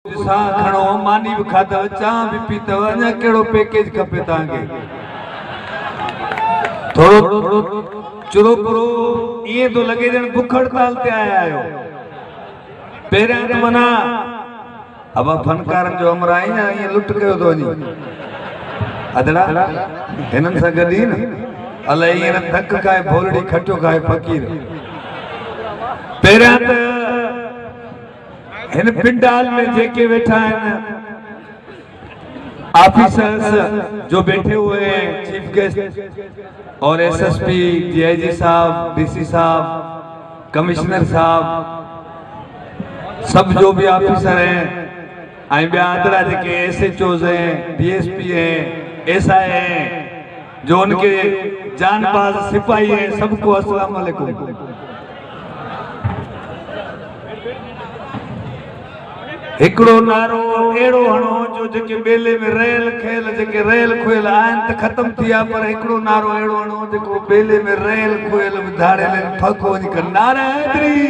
खणो मानी भी खाधव चाह भी पीतव अञा केड़ो पैकेज खपे तांखे थोड़ो चुरो पुरो ये तो लगे जन भूख हड़ताल ते आया आयो पहिरियां त मना अब फनकारन जो अमर आई ना ये लुट कयो तो नी अदड़ा हिनन सा गडी न अलाई ये धक खाए भोलड़ी खटो खाए फकीर पहिरियां त इन पिंडाल में जेके बैठा है ऑफिसर्स जो बैठे हुए हैं चीफ गेस्ट और एसएसपी डीआईजी साहब डीसी साहब कमिश्नर साहब सब जो भी ऑफिसर हैं आई आदरा जेके एसएचओज हैं डीएसपी हैं एसआई हैं जो उनके जानबाज सिपाही हैं सबको अस्सलाम वालेकुम। एकड़ो नारो एड़ो हणो जो जेके बेले में रेल खेल जेके रेल खोयल आन त खत्म थिया पर एकड़ो नारो एड़ो हणो जेको बेले में रेल खोयल धाड़े ले फको वनी कर नारा हैदरी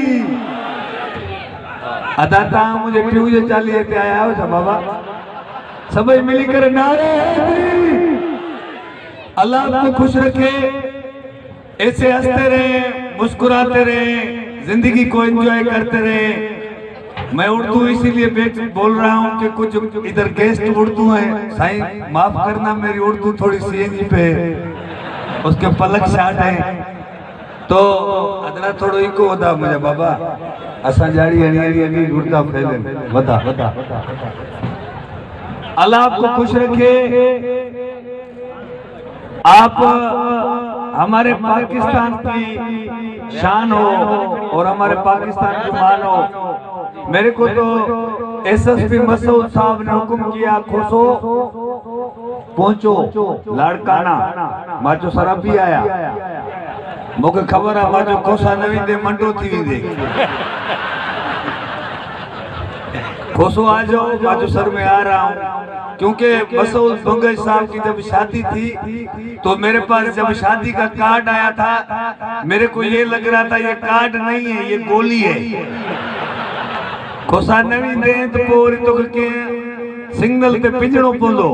अदा ता मुझे पिऊ जे चालीहे ते आया हो बाबा सबई मिली कर नारा हैदरी अल्लाह आपको खुश रखे ऐसे हंसते रहे मुस्कुराते रहे जिंदगी को एंजॉय करते रहे। मैं उर्दू इसीलिए बोल रहा हूँ कि कुछ इधर गेस्ट उर्दू हैं साईं माफ करना मेरी उर्दू थोड़ी सीएनजी पे उसके पलक शाट है तो अदना थोड़ो इको होता मुझे बाबा असा जाड़ी हणी गुड़ता फैले बता अल्लाह आपको खुश रखे। आप हमारे पाकिस्तान की शान हो और हमारे पाकिस्तान की मान हो। मेरे को तो एसएसपी मसूद साहब ने हुक्म किया खोसो पहुंचो लाड़काना माचो सराबी आया मुझे खबर है माचो खोसा न विंदे मंडो थी विंदे खोसो आ जाओ माचो सर में आ रहा हूँ क्योंकि मसूद बंगश साहब की जब शादी थी तो मेरे पास जब शादी का कार्ड आया था मेरे को ये लग रहा था ये कार्ड नहीं है ये गोली है। खोसा नवी दे तो पोरी तो के सिग्नल पे पिंजड़ो पोंदो।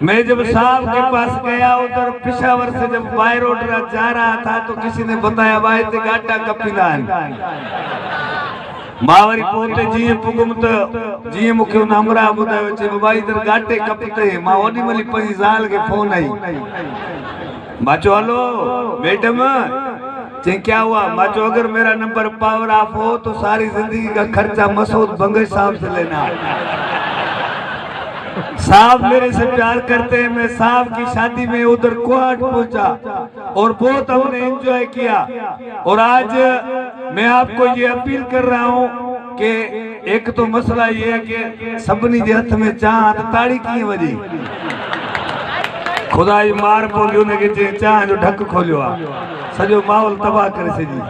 मैं जब साहब के पास गया उधर पिशावर से जब बाय रोड जा रहा था तो किसी ने बताया भाई ते गाटा कपिलान मावरी पोते जी पुगम तो जी मुखे हमरा बुधायो छे भाई इधर गाटे कपते मां ओडी मली पई जाल के फोन आई माचो हेलो मैडम चे क्या हुआ माचो अगर मेरा नंबर पावर ऑफ हो तो सारी जिंदगी का खर्चा मसूद बंगश साहब से लेना। साहब मेरे से प्यार करते हैं। मैं साहब की शादी में उधर कोहाट पहुंचा और बहुत हमने एंजॉय किया और आज मैं आपको ये अपील कर रहा हूँ कि एक तो मसला ये है कि सबनी जे हथ में चाह तो ताड़ी की वजी खुदा जी मार बोलियो ने के चाह जो ढक खोलियो सजो माहौल तबाह करे सजी।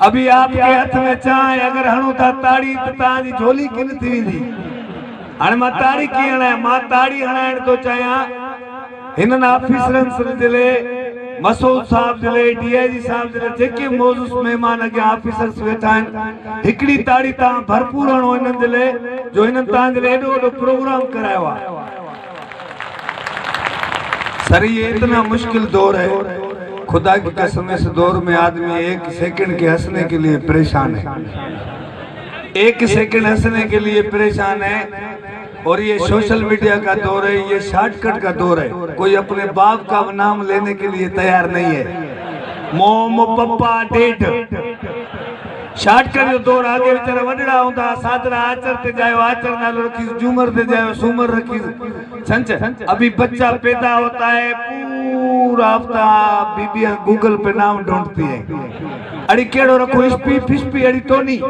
अभी आपके हाथ में चाह अगर हणो था ताड़ी तो ताजी झोली किन थी विंदी हाणे मां ताड़ी की हणाय मां ताड़ी हणाइण तो चाहियां हिनन ऑफिसरन से दिले मसूद साहब दिले डीआईजी साहब दिले जेके मौजूद मेहमान अगे ऑफिसर्स वेठा आहिनि हिकड़ी ताड़ी ता भरपूर हणो हिनन दिले जो हिनन ता दिले एडो एडो प्रोग्राम करायो आ। सर ये इतना मुश्किल दौर है खुदा की कसम इस दौर में आदमी एक सेकंड के हंसने के लिए परेशान है एक सेकंड हंसने के लिए परेशान है और ये सोशल मीडिया का दौर है ये शॉर्टकट का दौर है कोई अपने बाप का नाम लेने के लिए तैयार नहीं है। मोम पप्पा डेड शॉर्टकट जो दौर आगे बेचारा वडड़ा होता सादरा आचर ते जायो आचर नालो रखी झूमर ते जायो सुमर रखी संच अभी बच्चा पैदा होता है पूरा हफ्ता बीबियां गूगल पे नाम ढूंढती है अड़ी केड़ो रखो इस्पी फिस्पी अड़ी टोनी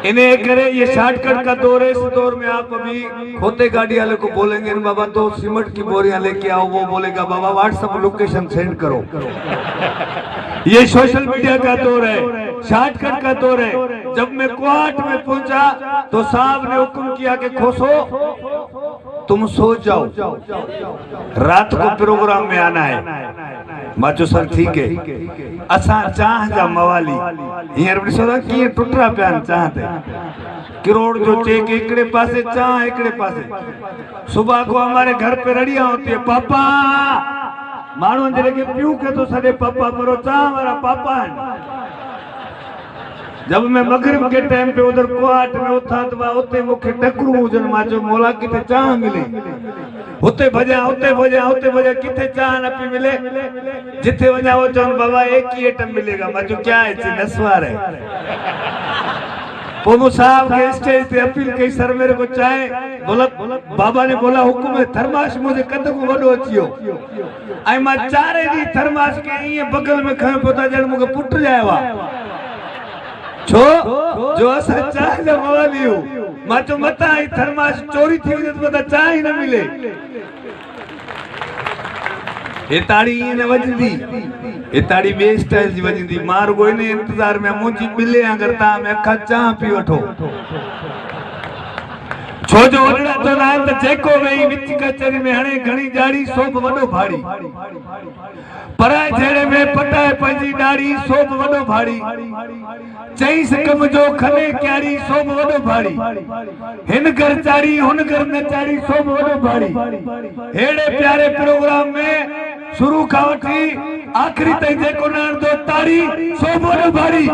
इन्हें करे ये शॉर्टकट का दौर है। इस दौर में आप अभी खोते गाड़ी वाले को बोलेंगे बाबा तो सीमेंट की बोरियां लेके आओ वो बोलेगा बाबा व्हाट्सएप लोकेशन सेंड करो। ये सोशल मीडिया का दौर है शॉर्टकट का दौर है। जब मैं कोहाट में पहुंचा तो साहब ने हुक्म किया कि खोसो तुम सो जाओ, रात को प्रोग्राम में आना है। मां चयो सर ठीक है। असां चाह जा मवाली हींअर ॾिसो था कीअं टुटरा पिया आहिनि चाह ते। करोड़ जो चेक हिकिड़े पासे, चाह हिकिड़े पासे। सुबह को हमारे घर पे रड़ियां होती है, पापा माण्हुनि जे लॻे पियूं खे थो सॾे पापा, पर चाह वारा पापा आहिनि। जब मैं मगरिब के टाइम पे उधर कोहाट में उथा तो उते मुखे टकरू हुजन, मां चयो मोला किथे चाह मिले, उते भजा किथे चाह न पी मिले। जिथे वञा वो चवन बाबा एक ही आइटम मिलेगा। मां चयो क्या है? नस्वार है। पोमो साहब के स्टेज पे अपील कई, सर मेरे को चाहे। बोला बाबा ने बोला हुकुम है। थर्मास मुझे कद को वडो अचियो आई मां चारे दी थर्मास के ये बगल में खयो पता जण मुके पुट जायवा छो जो असा चाह जा मवाली हो। मां चयो मता आई थर्मास चोरी थी वने तो पता चाह ही न मिले। ये ताड़ी ये न वजंदी, ये ताड़ी बे स्टाइल जी वजंदी। मार कोई ने इंतजार में मुंजी मिले अगर ता में अखा चाह पी वठो। छो जो ओडड़ा तो ना त जेको वेई विच कचरी में हणे घणी जाड़ी सोप वडो भाड़ी, पराए जेड़े में पटाए पंजी दाढ़ी सोप वडो भाड़ी। चई सकम जो खने क्यारी सोप वडो भाड़ी। हिन घर चाड़ी हुन घर न चाड़ी सोप वडो भाड़ी। हेड़े प्यारे प्रोग्राम में शुरू का वठी आखिरी ताईं जेको नार दो ताड़ी सोप वडो भाड़ी।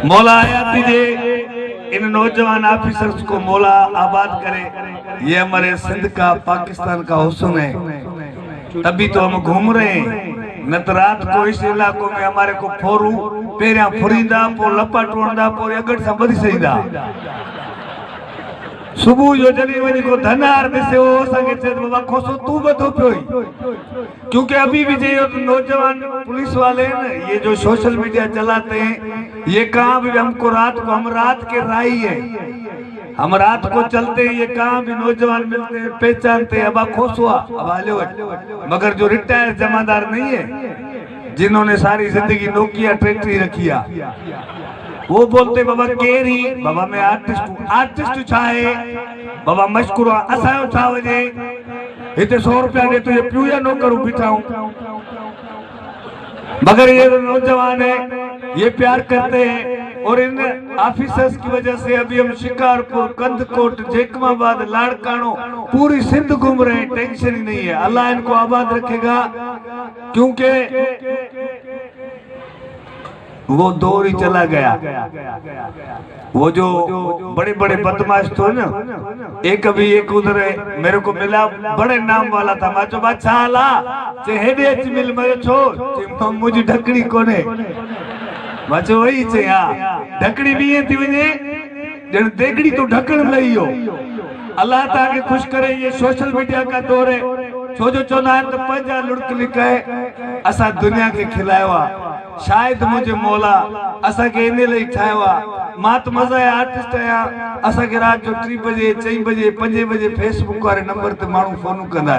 मौला हयाती दे इन नौजवान ऑफिसर्स को मौला आबाद करे। ये हमारे सिंध का, पाकिस्तान का हुस्न है, तभी तो हम घूम रहे हैं। न तो रात को इस इलाकों में हमारे को फोरू पेरिया फुरींदा, पो लपा टोड़दा, पो अगड़ से बधी सईंदा। सुबह जो जॾहिं वञी को धनार ॾिसे हो असांखे चए बाबा खोसो तू बधो पियो। क्योंकि अभी भी जो नौजवान पुलिस वाले हैं ना, ये जो सोशल मीडिया चलाते हैं, ये कहाँ भी हमको रात को, हम रात के राही है, हम रात को चलते हैं, ये कहाँ भी नौजवान मिलते हैं पहचानते हैं। अब खोसुआ अब आले, मगर जो रिटायर्ड जमादार नहीं है, जिन्होंने सारी जिंदगी नोकिया ट्रैक्टरी रखिया, वो बोलते बाबा केरी, बाबा मैं आर्टिस्ट हूँ। आर्टिस्ट चाहे बाबा मशकूर असायो छा वजे इतने 100 रुपया दे तो ये पियो या नौकर बीठा हूँ। मगर ये नौजवान है, ये प्यार करते हैं। और इन ऑफिसर्स की वजह से अभी हम शिकारपुर, कंदकोट, जेकमाबाद, लाड़कानो पूरी सिंध घूम रहे हैं। टेंशन ही नहीं है, अल्लाह इनको आबाद रखेगा। क्योंकि वो दौर ही चला गया। वो जो बड़े बड़े बदमाश तो ना, एक अभी एक उधर मेरे को मिला, बड़े नाम वाला था। मां चो बादशाह ला चे हेडे अच मिल मयो छो चे मुझी ढकड़ी कोने। मां चो वही चे हां ढकड़ी भी थी वने जण देगड़ी तो ढकण लईयो। अल्लाह ताके खुश करे। ये सोशल मीडिया का दौर है। छो जो चोना है तो पंजा लुड़क लिकाए असा दुनिया के खिलाया। शायद मुझे मौला असा के इन लई ठाया। मां तो मजा है आर्टिस्ट आया। असा के रात जो 3 बजे 4 बजे 5 बजे फेसबुक वाले नंबर ते मानू फोन कंदा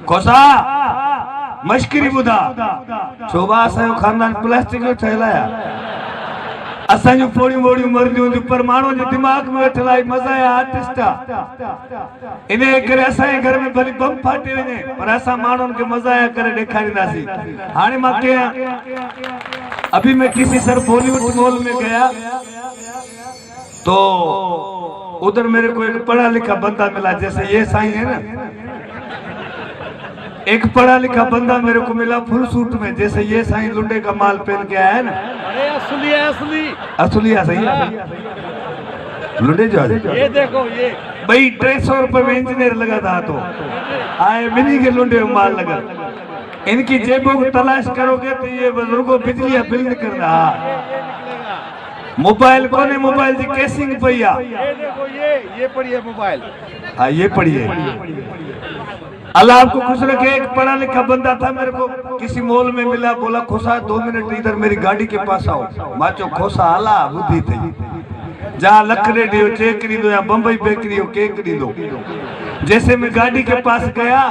खोसा मश्करी बुधा शोभा असा खानदान प्लास्टिक जो ठहलाया। असा जो पोड़ी मोड़ी मरदियों जो पर मानो जो दिमाग में ठलाई मजा है आर्टिस्ट इने करे असा घर में भली बम फाटे वने पर असा मानो के मजा आया करे दिखारींदासी। हाने मां के अभी मैं किसी सर बॉलीवुड मॉल में गया तो उधर मेरे को एक पढ़ा लिखा बंदा मिला। जैसे ये साईं है ना, एक पढ़ा लिखा बंदा मेरे को मिला फुल सूट में। जैसे ये साईं लुंडे का माल पहन के आया है ना, अरे असली है, असली असली सही लुंडे जो ये देखो ये भाई 300 रुपए में इंजीनियर लगा था तो आए मिनी के लुंडे में माल लगा। इनकी जेबों को तलाश करोगे तो ये बुजुर्गों बिजली बिल नहीं कर रहा। मोबाइल कोने मोबाइल की केसिंग पैया। ये देखो ये पढ़िए मोबाइल। हाँ ये पढ़िए। अल्लाह आपको खुश रखे। एक पढ़ा लिखा बंदा था मेरे को किसी मॉल में मिला। बोला खोसा 2 मिनट इधर मेरी गाड़ी के पास आओ। माचो खोसा आला बुद्धि थी जहाँ लखड़े दियो चेक दी दो या बम्बई बेकरी हो केक दी दो। जैसे मैं गाड़ी के पास गया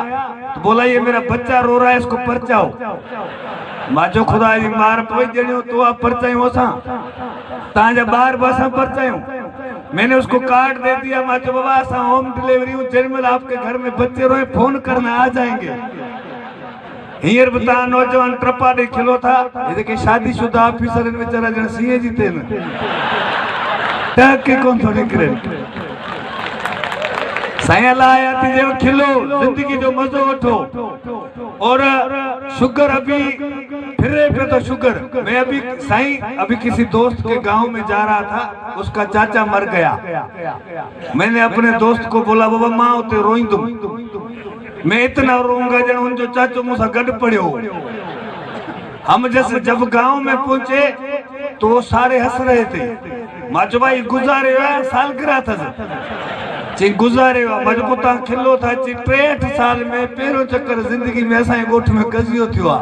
तो बोला ये मेरा बच्चा रो रहा है इसको परचाओ। माचो खुदा जी मार पई जणियो तो आप परचायो असा ताजा बार बसा परचायो। मैंने उसको कार्ड दे दिया। मैं तो बाबा ऐसा होम डिलीवरी हूँ, जैनमल आपके घर में बच्चे रोए फोन करना आ जाएंगे। हियर बता नौजवान ट्रपा ने खिलो था, ये देखिए शादीशुदा ऑफिसर इन बेचारा जन सीए जीते न टक के कौन थोड़ी करे साया लाया थी जो खिलो, जिंदगी जो मजो उठो। और शुगर अभी फिरे पे तो शुगर, मैं अभी साईं अभी किसी दोस्त के गांव में जा रहा था, उसका चाचा मर गया। मैंने अपने दोस्त को बोला बाबा माँ उते रोई तुम, मैं इतना रोऊंगा जन उन जो चाचो मुझसे गड़ पड़ो। हम जैसे जब गांव में पहुंचे तो वो सारे हंस रहे थे। माचो भाई गुजारे हुआ सालगिरह था ची गुजारे हुआ मजबूता खिलो था ची 63 साल में पेरो चक्कर जिंदगी में असा गोठ में कजियो थियो।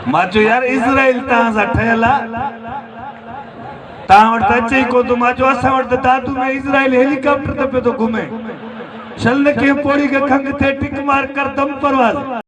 माचो यार इजराइल तहां सा ठहला तहां वट अचे को तो माचो असा वट दादू में इजराइल हेलीकॉप्टर ते पे तो घूमे। चलने के पौड़ी के खंग थे टिक मार कर दम परवाज।